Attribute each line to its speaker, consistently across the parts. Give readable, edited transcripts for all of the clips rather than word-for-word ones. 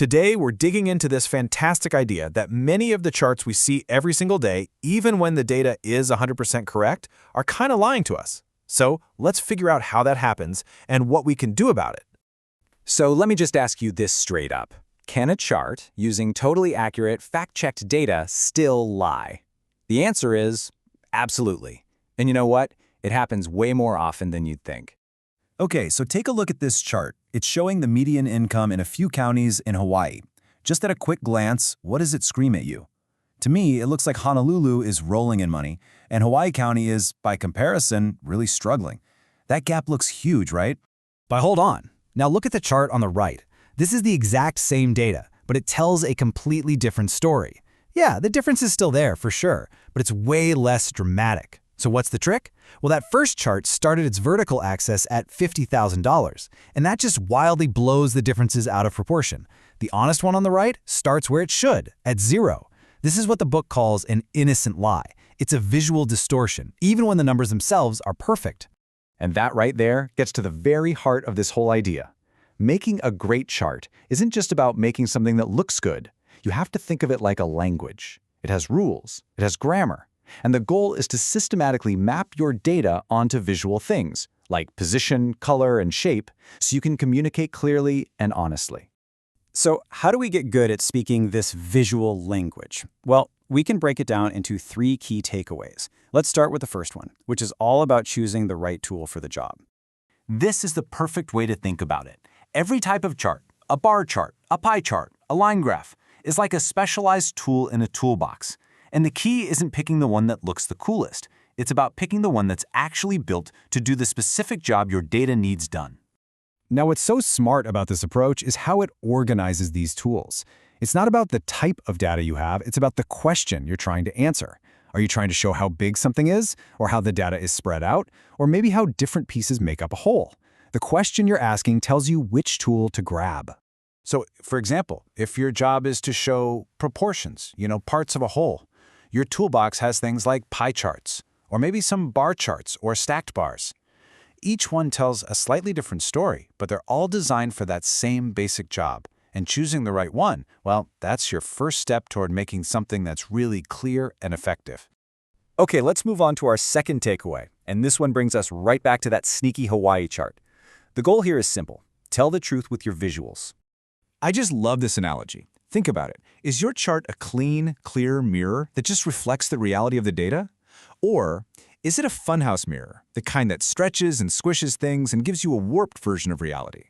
Speaker 1: Today, we're digging into this fantastic idea that many of the charts we see every single day, even when the data is 100% correct, are kind of lying to us. So let's figure out how that happens and what we can do about it.
Speaker 2: So let me just ask you this straight up. Can a chart, using totally accurate, fact-checked data, still lie? The answer is absolutely. And you know what? It happens way more often than you'd think.
Speaker 3: Okay, so take a look at this chart. It's showing the median income in a few counties in Hawaii. Just at a quick glance, what does it scream at you? To me, it looks like Honolulu is rolling in money, and Hawaii County is, by comparison, really struggling. That gap looks huge, right?
Speaker 4: But hold on. Now look at the chart on the right. This is the exact same data, but it tells a completely different story. Yeah, the difference is still there for sure, but it's way less dramatic. So what's the trick? Well, that first chart started its vertical axis at $50,000, and that just wildly blows the differences out of proportion. The honest one on the right starts where it should, at 0. This is what the book calls an innocent lie. It's a visual distortion, even when the numbers themselves are perfect.
Speaker 2: And that right there gets to the very heart of this whole idea. Making a great chart isn't just about making something that looks good. You have to think of it like a language. It has rules, it has grammar, and the goal is to systematically map your data onto visual things, like position, color, and shape, so you can communicate clearly and honestly.
Speaker 5: So how do we get good at speaking this visual language? Well, we can break it down into 3 key takeaways. Let's start with the first one, which is all about choosing the right tool for the job.
Speaker 3: This is the perfect way to think about it. Every type of chart, a bar chart, a pie chart, a line graph, is like a specialized tool in a toolbox. And the key isn't picking the one that looks the coolest. It's about picking the one that's actually built to do the specific job your data needs done.
Speaker 4: Now, what's so smart about this approach is how it organizes these tools. It's not about the type of data you have, it's about the question you're trying to answer. Are you trying to show how big something is, or how the data is spread out, or maybe how different pieces make up a whole? The question you're asking tells you which tool to grab.
Speaker 1: So, for example, if your job is to show proportions, parts of a whole, your toolbox has things like pie charts, or maybe some bar charts or stacked bars. Each one tells a slightly different story, but they're all designed for that same basic job. And choosing the right one, well, that's your first step toward making something that's really clear and effective.
Speaker 2: Okay, let's move on to our second takeaway, and this one brings us right back to that sneaky Hawaii chart. The goal here is simple. Tell the truth with your visuals.
Speaker 1: I just love this analogy. Think about it. Is your chart a clean, clear mirror that just reflects the reality of the data? Or is it a funhouse mirror, the kind that stretches and squishes things and gives you a warped version of reality?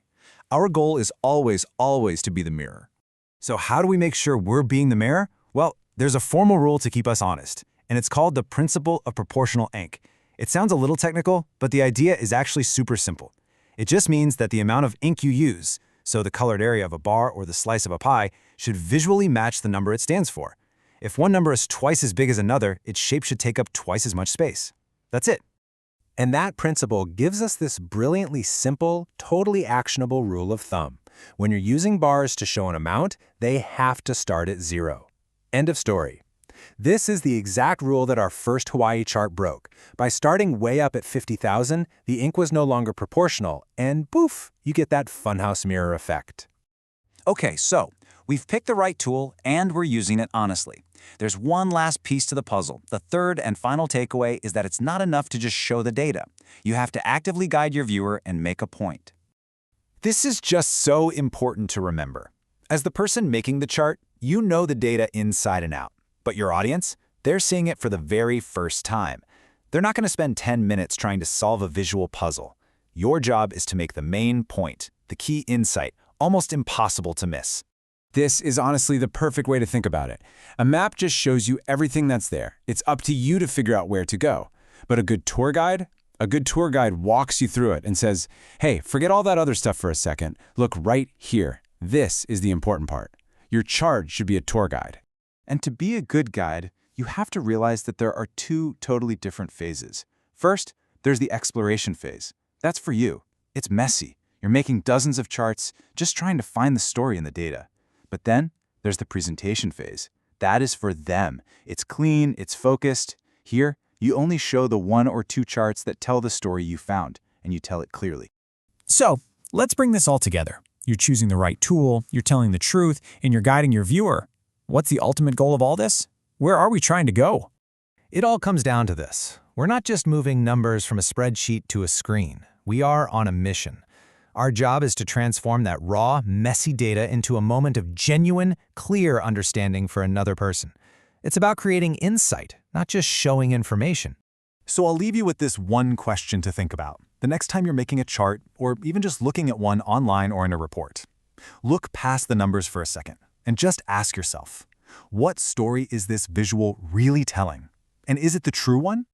Speaker 1: Our goal is always to be the mirror.
Speaker 4: So how do we make sure we're being the mirror? Well, there's a formal rule to keep us honest, and it's called the principle of proportional ink. It sounds a little technical, but the idea is actually super simple. It just means that the amount of ink you use, so the colored area of a bar or the slice of a pie, should visually match the number it stands for. If one number is twice as big as another, its shape should take up twice as much space. That's it.
Speaker 2: And that principle gives us this brilliantly simple, totally actionable rule of thumb. When you're using bars to show an amount, they have to start at 0. End of story. This is the exact rule that our first Hawaii chart broke. By starting way up at 50,000, the ink was no longer proportional, and poof, you get that funhouse mirror effect.
Speaker 3: Okay, so we've picked the right tool and we're using it honestly. There's one last piece to the puzzle. The third and final takeaway is that it's not enough to just show the data. You have to actively guide your viewer and make a point.
Speaker 1: This is just so important to remember. As the person making the chart, you know the data inside and out. But your audience, they're seeing it for the very first time. They're not going to spend 10 minutes trying to solve a visual puzzle. Your job is to make the main point, the key insight, almost impossible to miss.
Speaker 4: This is honestly the perfect way to think about it. A map just shows you everything that's there. It's up to you to figure out where to go. But a good tour guide walks you through it and says, hey, forget all that other stuff for a second. Look right here. This is the important part. Your chart should be a tour guide.
Speaker 6: And to be a good guide, you have to realize that there are 2 totally different phases. First, there's the exploration phase. That's for you. It's messy. You're making dozens of charts, just trying to find the story in the data. But then, there's the presentation phase. That is for them. It's clean, it's focused. Here, you only show the 1 or 2 charts that tell the story you found, and you tell it clearly.
Speaker 7: So, let's bring this all together. You're choosing the right tool, you're telling the truth, and you're guiding your viewer. What's the ultimate goal of all this? Where are we trying to go?
Speaker 4: It all comes down to this. We're not just moving numbers from a spreadsheet to a screen. We are on a mission. Our job is to transform that raw, messy data into a moment of genuine, clear understanding for another person. It's about creating insight, not just showing information.
Speaker 1: So I'll leave you with this one question to think about. The next time you're making a chart, or even just looking at one online or in a report, look past the numbers for a second and just ask yourself, what story is this visual really telling? And is it the true one?